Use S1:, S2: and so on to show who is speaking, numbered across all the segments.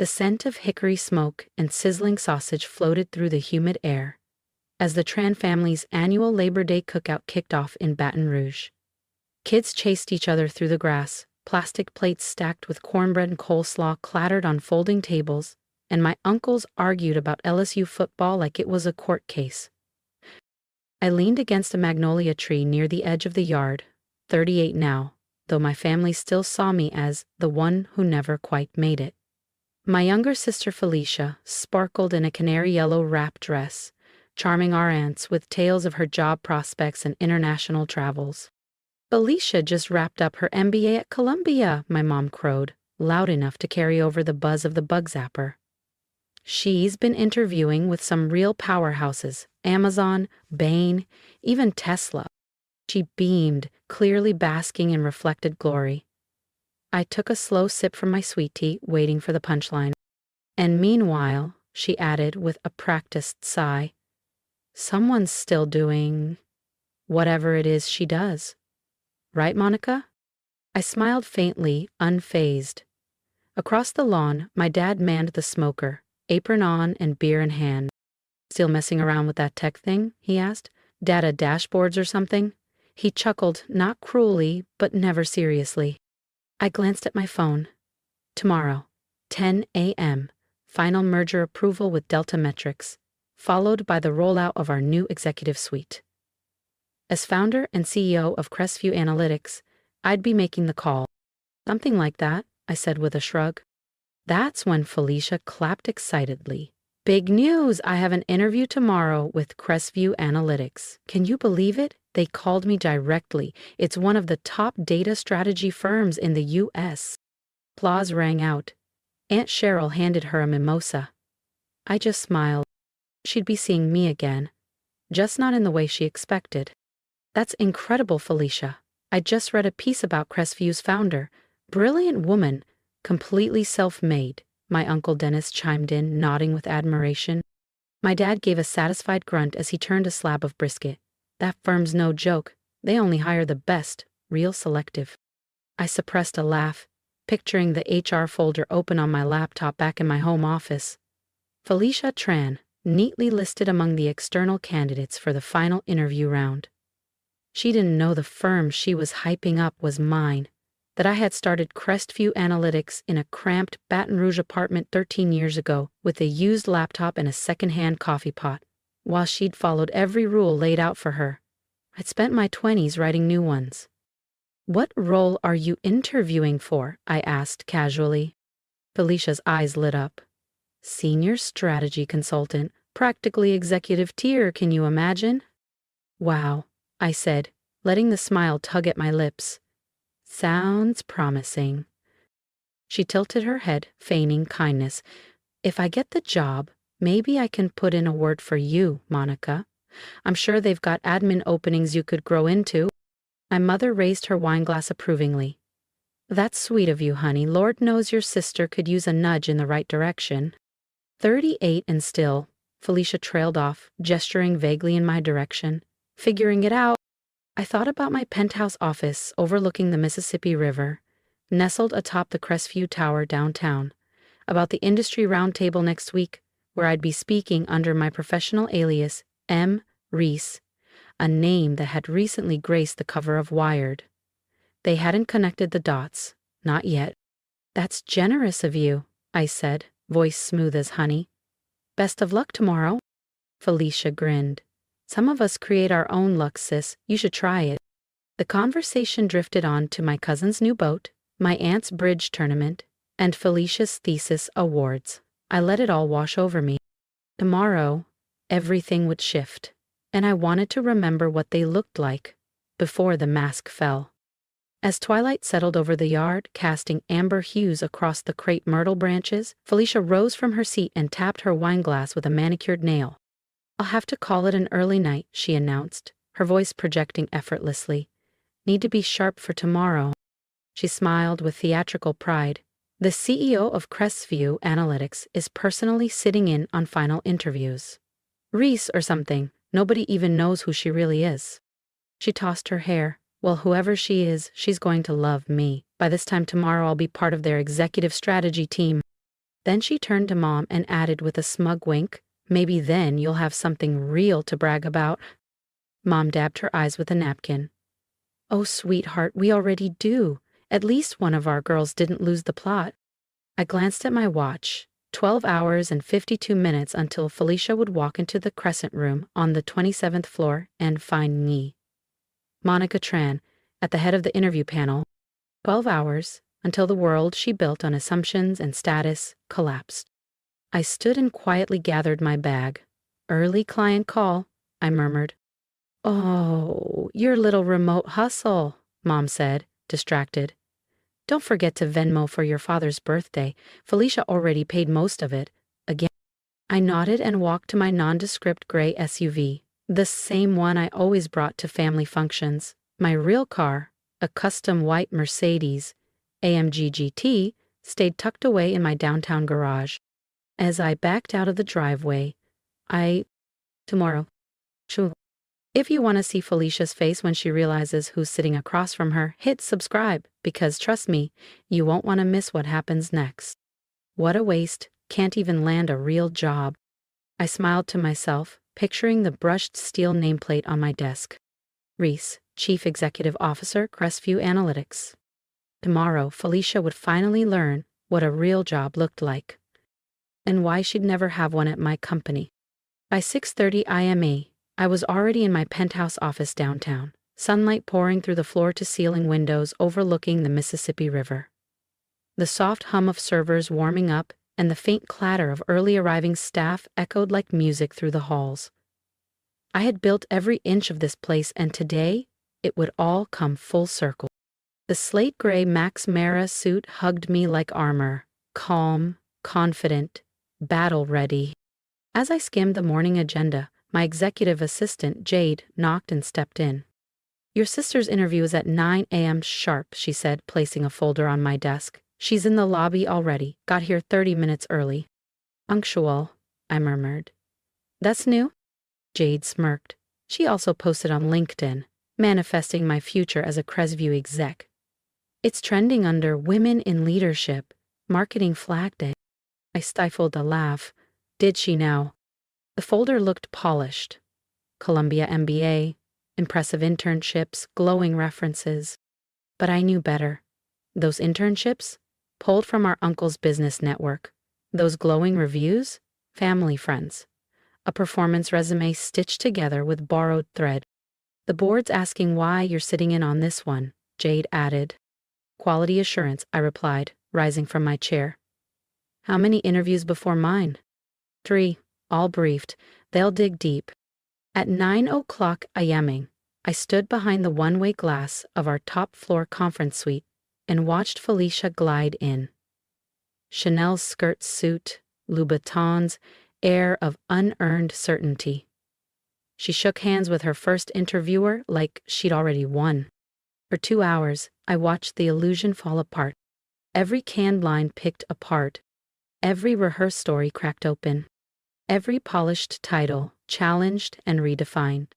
S1: The scent of hickory smoke and sizzling sausage floated through the humid air as the Tran family's annual Labor Day cookout kicked off in Baton Rouge. Kids chased each other through the grass, plastic plates stacked with cornbread and coleslaw clattered on folding tables, and my uncles argued about LSU football like it was a court case. I leaned against a magnolia tree near the edge of the yard, 38 now, though my family still saw me as the one who never quite made it. My younger sister Felicia sparkled in a canary yellow wrap dress, charming our aunts with tales of her job prospects and international travels. Felicia just wrapped up her MBA at Columbia, my mom crowed, loud enough to carry over the buzz of the bug zapper. She's been interviewing with some real powerhouses, Amazon, Bain, even Tesla. She beamed, clearly basking in reflected glory. I took a slow sip from my sweet tea, waiting for the punchline. And meanwhile, she added with a practiced sigh, someone's still doing whatever it is she does. Right, Monica? I smiled faintly, unfazed. Across the lawn, my dad manned the smoker, apron on and beer in hand. Still messing around with that tech thing? He asked. Data dashboards or something? He chuckled, not cruelly, but never seriously. I glanced at my phone. Tomorrow, 10 a.m., final merger approval with Delta Metrics, followed by the rollout of our new executive suite. As founder and CEO of Crestview Analytics, I'd be making the call. Something like that, I said with a shrug. That's when Felicia clapped excitedly. Big news! I have an interview tomorrow with Crestview Analytics. Can you believe it? They called me directly. It's one of the top data strategy firms in the U.S. Applause rang out. Aunt Cheryl handed her a mimosa. I just smiled. She'd be seeing me again, just not in the way she expected. That's incredible, Felicia. I just read a piece about Crestview's founder. Brilliant woman, completely self-made, my Uncle Dennis chimed in, nodding with admiration. My dad gave a satisfied grunt as he turned a slab of brisket. That firm's no joke. They only hire the best, real selective. I suppressed a laugh, picturing the HR folder open on my laptop back in my home office. Felicia Tran, neatly listed among the external candidates for the final interview round. She didn't know the firm she was hyping up was mine, that I had started Crestview Analytics in a cramped Baton Rouge apartment 13 years ago with a used laptop and a second-hand coffee pot, while she'd followed every rule laid out for her. I'd spent my 20s writing new ones. What role are you interviewing for? I asked casually. Felicia's eyes lit up. Senior strategy consultant, practically executive tier, can you imagine? Wow, I said, letting the smile tug at my lips. Sounds promising. She tilted her head, feigning kindness. If I get the job, maybe I can put in a word for you, Monica. I'm sure they've got admin openings you could grow into. My mother raised her wineglass approvingly. That's sweet of you, honey. Lord knows your sister could use a nudge in the right direction. 38 and still, Felicia trailed off, gesturing vaguely in my direction. Figuring it out. I thought about my penthouse office overlooking the Mississippi River, nestled atop the Crestview Tower downtown, about the industry roundtable next week, where I'd be speaking under my professional alias, M. Reese, a name that had recently graced the cover of Wired. They hadn't connected the dots, not yet. That's generous of you, I said, voice smooth as honey. Best of luck tomorrow. Felicia grinned. Some of us create our own luck, sis. You should try it. The conversation drifted on to my cousin's new boat, my aunt's bridge tournament, and Felicia's thesis awards. I let it all wash over me. Tomorrow, everything would shift, and I wanted to remember what they looked like before the mask fell. As twilight settled over the yard, casting amber hues across the crepe myrtle branches, Felicia rose from her seat and tapped her wineglass with a manicured nail. I'll have to call it an early night, she announced, her voice projecting effortlessly. Need to be sharp for tomorrow. She smiled with theatrical pride. The CEO of Crestview Analytics is personally sitting in on final interviews. Reese or something. Nobody even knows who she really is. She tossed her hair. Well, whoever she is, she's going to love me. By this time tomorrow, I'll be part of their executive strategy team. Then she turned to Mom and added with a smug wink, "Maybe then you'll have something real to brag about." Mom dabbed her eyes with a napkin. "Oh, sweetheart, we already do. At least one of our girls didn't lose the plot." I glanced at my watch. 12 hours and 52 minutes until Felicia would walk into the Crescent Room on the 27th floor and find me, Monica Tran, at the head of the interview panel. 12 hours until the world she built on assumptions and status collapsed. I stood and quietly gathered my bag. "Early client call," I murmured. "Oh, your little remote hustle," Mom said, distracted. "Don't forget to Venmo for your father's birthday. Felicia already paid most of it." Again, I nodded and walked to my nondescript gray SUV, the same one I always brought to family functions. My real car, a custom white Mercedes AMG GT, stayed tucked away in my downtown garage. As I backed out of the driveway, tomorrow. Sure. If you want to see Felicia's face when she realizes who's sitting across from her, hit subscribe, because trust me, you won't want to miss what happens next. What a waste, can't even land a real job. I smiled to myself, picturing the brushed steel nameplate on my desk. Reese, Chief Executive Officer, Crestview Analytics. Tomorrow, Felicia would finally learn what a real job looked like, and why she'd never have one at my company. By 6:30 IME, I was already in my penthouse office downtown, sunlight pouring through the floor-to-ceiling windows overlooking the Mississippi River. The soft hum of servers warming up and the faint clatter of early-arriving staff echoed like music through the halls. I had built every inch of this place, and today, it would all come full circle. The slate-gray Max Mara suit hugged me like armor, calm, confident, battle-ready. As I skimmed the morning agenda, my executive assistant, Jade, knocked and stepped in. "Your sister's interview is at 9 a.m. sharp," she said, placing a folder on my desk. "She's in the lobby already. Got here 30 minutes early." "Punctual," I murmured. "That's new?" Jade smirked. She also posted on LinkedIn, manifesting my future as a Crestview exec. "It's trending under Women in Leadership, Marketing Flag Day." I stifled a laugh. Did she now? The folder looked polished. Columbia MBA, impressive internships, glowing references. But I knew better. Those internships? Pulled from our uncle's business network. Those glowing reviews? Family friends. A performance resume stitched together with borrowed thread. "The board's asking why you're sitting in on this one," Jade added. "Quality assurance," I replied, rising from my chair. "How many interviews before mine?" 3, all briefed. They'll dig deep. At 9 o'clock IMing, I stood behind the one-way glass of our top-floor conference suite and watched Felicia glide in. Chanel skirt suit, Louboutins, air of unearned certainty. She shook hands with her first interviewer like she'd already won. For 2 hours, I watched the illusion fall apart. Every canned line picked apart. Every rehearsed story cracked open. Every polished title challenged and redefined.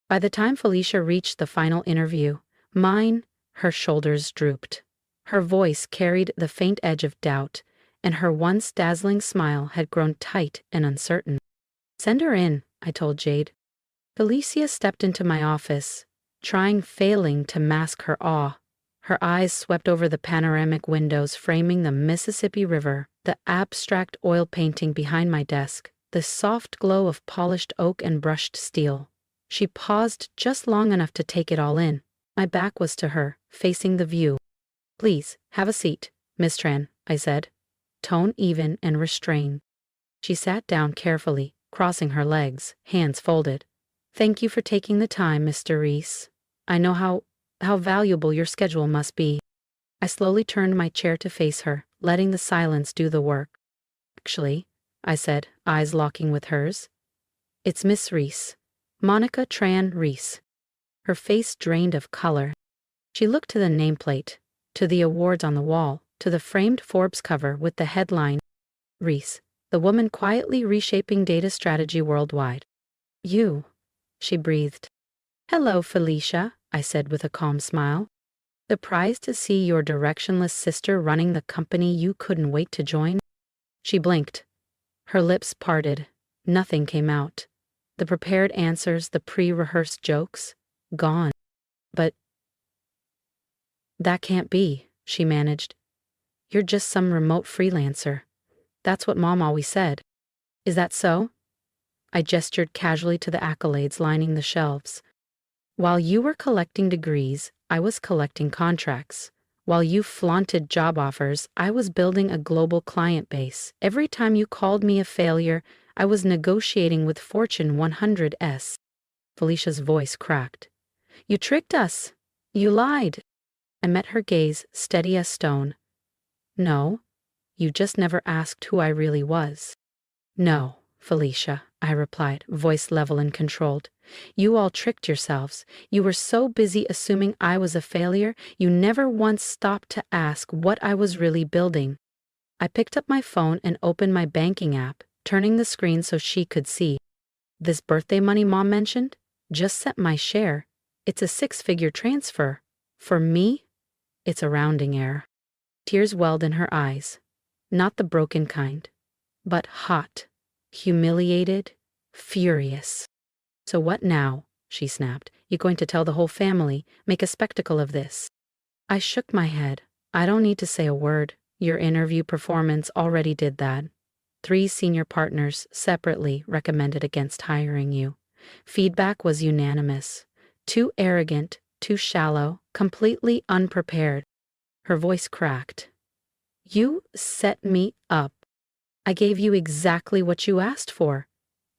S1: By the time Felicia reached the final interview, her shoulders drooped. Her voice carried the faint edge of doubt, and her once dazzling smile had grown tight and uncertain. "Send her in," I told Jade. Felicia stepped into my office, failing to mask her awe. Her eyes swept over the panoramic windows framing the Mississippi River, the abstract oil painting behind my desk, the soft glow of polished oak and brushed steel. She paused just long enough to take it all in. My back was to her, facing the view. "Please, have a seat, Miss Tran," I said, tone even and restrained. She sat down carefully, crossing her legs, hands folded. "Thank you for taking the time, Mr. Reese. I know how valuable your schedule must be." I slowly turned my chair to face her, letting the silence do the work. "Actually," I said, eyes locking with hers, "it's Miss Reese. Monica Tran Reese." Her face drained of color. She looked to the nameplate, to the awards on the wall, to the framed Forbes cover with the headline, "Reese, the woman quietly reshaping data strategy worldwide." "You," she breathed. "Hello, Felicia," I said with a calm smile. "Surprised to see your directionless sister running the company you couldn't wait to join?" She blinked. Her lips parted. Nothing came out. The prepared answers, the pre-rehearsed jokes, gone. But that can't be, she managed. You're just some remote freelancer. That's what Mom always said. Is that so? I gestured casually to the accolades lining the shelves. While you were collecting degrees, I was collecting contracts. While you flaunted job offers, I was building a global client base. Every time you called me a failure, I was negotiating with Fortune 100s. Felicia's voice cracked. You tricked us. You lied. I met her gaze, steady as stone. No, you just never asked who I really was. No, Felicia, I replied, voice level and controlled. You all tricked yourselves. You were so busy assuming I was a failure, you never once stopped to ask what I was really building. I picked up my phone and opened my banking app, turning the screen so she could see. This birthday money Mom mentioned? Just sent my share. It's a 6-figure transfer. For me, it's a rounding error. Tears welled in her eyes. Not the broken kind, but hot, humiliated, furious. So what now? She snapped. You going to tell the whole family, make a spectacle of this? I shook my head. I don't need to say a word. Your interview performance already did that. 3 senior partners separately recommended against hiring you. Feedback was unanimous. Too arrogant, too shallow, completely unprepared. Her voice cracked. You set me up. I gave you exactly what you asked for.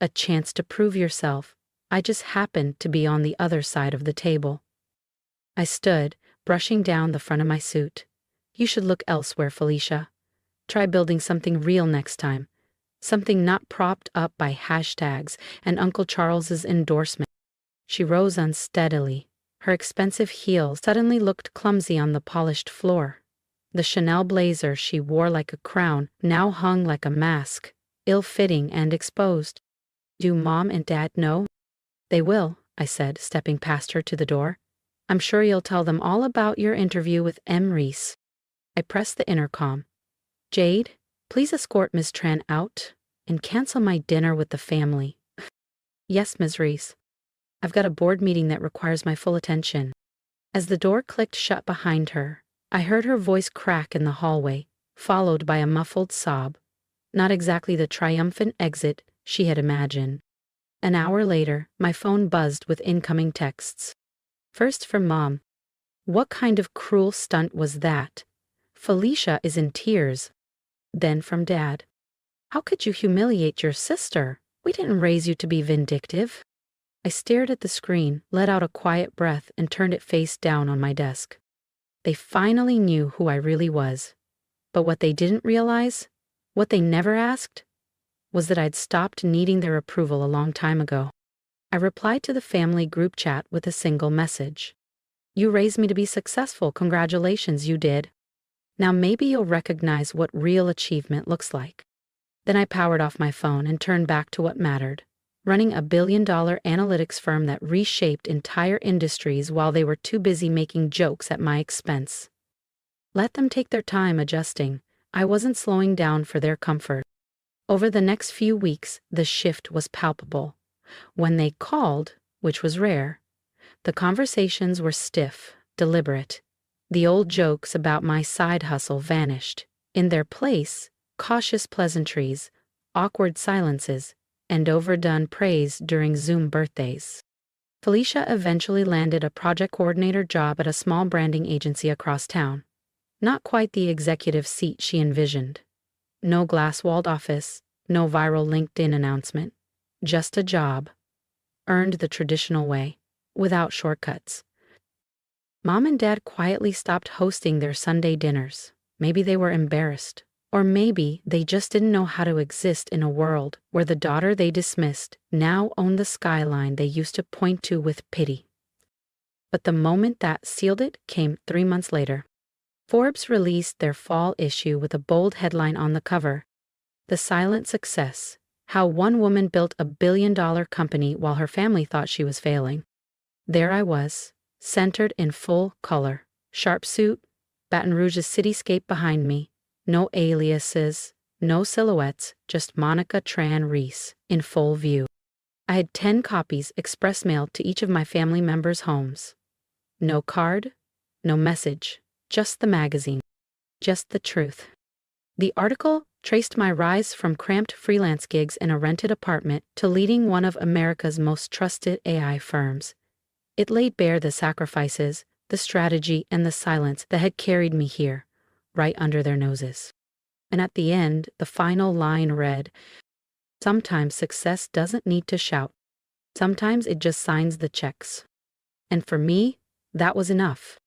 S1: A chance to prove yourself. I just happened to be on the other side of the table. I stood, brushing down the front of my suit. You should look elsewhere, Felicia. Try building something real next time. Something not propped up by hashtags and Uncle Charles's endorsement. She rose unsteadily. Her expensive heels suddenly looked clumsy on the polished floor. The Chanel blazer she wore like a crown now hung like a mask, ill-fitting and exposed. Do Mom and Dad know? They will, I said, stepping past her to the door. I'm sure you'll tell them all about your interview with M. Reese. I pressed the intercom. Jade, please escort Ms. Tran out and cancel my dinner with the family. Yes, Ms. Reese. I've got a board meeting that requires my full attention. As the door clicked shut behind her, I heard her voice crack in the hallway, followed by a muffled sob. Not exactly the triumphant exit she had imagined. An hour later, my phone buzzed with incoming texts. First from Mom. What kind of cruel stunt was that? Felicia is in tears. Then from Dad. How could you humiliate your sister? We didn't raise you to be vindictive. I stared at the screen, let out a quiet breath, and turned it face down on my desk. They finally knew who I really was. But what they didn't realize, what they never asked, was that I'd stopped needing their approval a long time ago. I replied to the family group chat with a single message. You raised me to be successful. Congratulations, you did. Now maybe you'll recognize what real achievement looks like. Then I powered off my phone and turned back to what mattered. Running a billion-dollar analytics firm that reshaped entire industries while they were too busy making jokes at my expense. Let them take their time adjusting. I wasn't slowing down for their comfort. Over the next few weeks, the shift was palpable. When they called, which was rare, the conversations were stiff, deliberate. The old jokes about my side hustle vanished. In their place, cautious pleasantries, awkward silences, and overdone praise during Zoom birthdays. Felicia eventually landed a project coordinator job at a small branding agency across town. Not quite the executive seat she envisioned. No glass-walled office, no viral LinkedIn announcement. Just a job. Earned the traditional way, without shortcuts. Mom and Dad quietly stopped hosting their Sunday dinners. Maybe they were embarrassed. Or maybe they just didn't know how to exist in a world where the daughter they dismissed now owned the skyline they used to point to with pity. But the moment that sealed it came 3 months later. Forbes released their fall issue with a bold headline on the cover. The Silent Success: How One Woman Built a Billion-Dollar Company While Her Family Thought She Was Failing. There I was, centered in full color. Sharp suit, Baton Rouge's cityscape behind me. No aliases, No silhouettes, just Monica Tran Reese, in full view. I had 10 copies express mailed to each of my family members' homes. No card, no message, just the magazine, just the truth. The article traced my rise from cramped freelance gigs in a rented apartment to leading one of America's most trusted AI firms. It laid bare the sacrifices, the strategy, and the silence that had carried me here, right under their noses. And at the end, the final line read, "Sometimes success doesn't need to shout. Sometimes it just signs the checks." And for me, that was enough.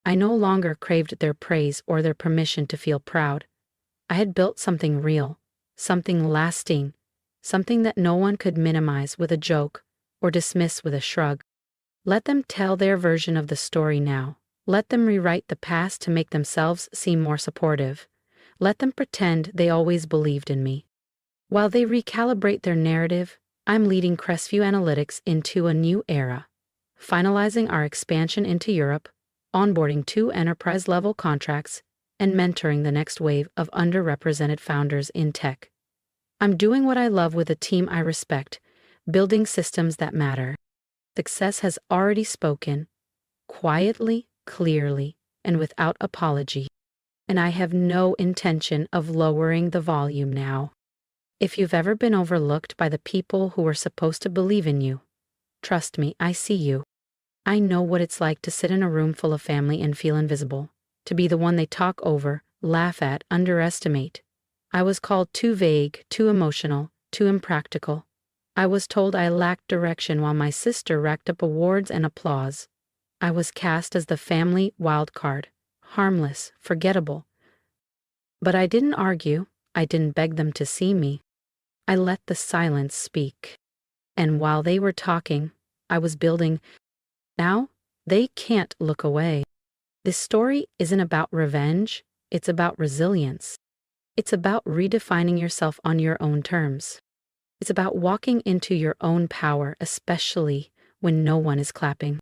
S1: I no longer craved their praise or their permission to feel proud. I had built something real, something lasting, something that no one could minimize with a joke or dismiss with a shrug. Let them tell their version of the story now. Let them rewrite the past to make themselves seem more supportive. Let them pretend they always believed in me. While they recalibrate their narrative, I'm leading Crestview Analytics into a new era, finalizing our expansion into Europe, onboarding 2 enterprise-level contracts, and mentoring the next wave of underrepresented founders in tech. I'm doing what I love with a team I respect, building systems that matter. Success has already spoken, quietly, clearly, and without apology. And I have no intention of lowering the volume now. If you've ever been overlooked by the people who were supposed to believe in you, trust me, I see you. I know what it's like to sit in a room full of family and feel invisible, to be the one they talk over, laugh at, underestimate. I was called too vague, too emotional, too impractical. I was told I lacked direction while my sister racked up awards and applause. I was cast as the family wild card, harmless, forgettable. But I didn't argue. I didn't beg them to see me. I let the silence speak. And while they were talking, I was building. Now, they can't look away. This story isn't about revenge, it's about resilience. It's about redefining yourself on your own terms. It's about walking into your own power, especially when no one is clapping.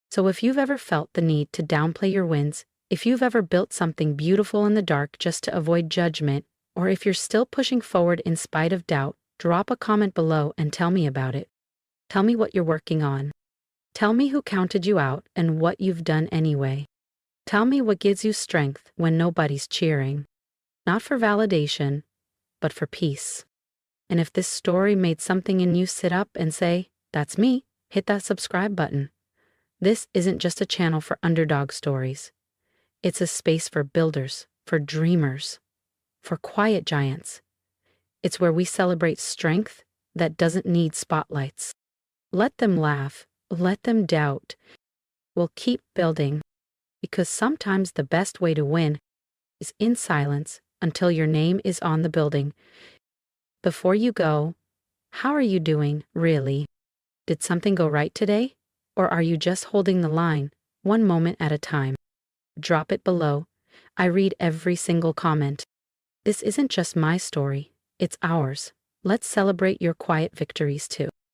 S1: So if you've ever felt the need to downplay your wins, if you've ever built something beautiful in the dark just to avoid judgment, or if you're still pushing forward in spite of doubt, drop a comment below and tell me about it. Tell me what you're working on. Tell me who counted you out and what you've done anyway. Tell me what gives you strength when nobody's cheering. Not for validation, but for peace. And if this story made something in you sit up and say, "That's me," hit that subscribe button. This isn't just a channel for underdog stories. It's a space for builders, for dreamers, for quiet giants. It's where we celebrate strength that doesn't need spotlights. Let them laugh, let them doubt. We'll keep building, because sometimes the best way to win is in silence until your name is on the building. Before you go, how are you doing, really? Did something go right today? Or are you just holding the line, one moment at a time? Drop it below. I read every single comment. This isn't just my story, it's ours. Let's celebrate your quiet victories too.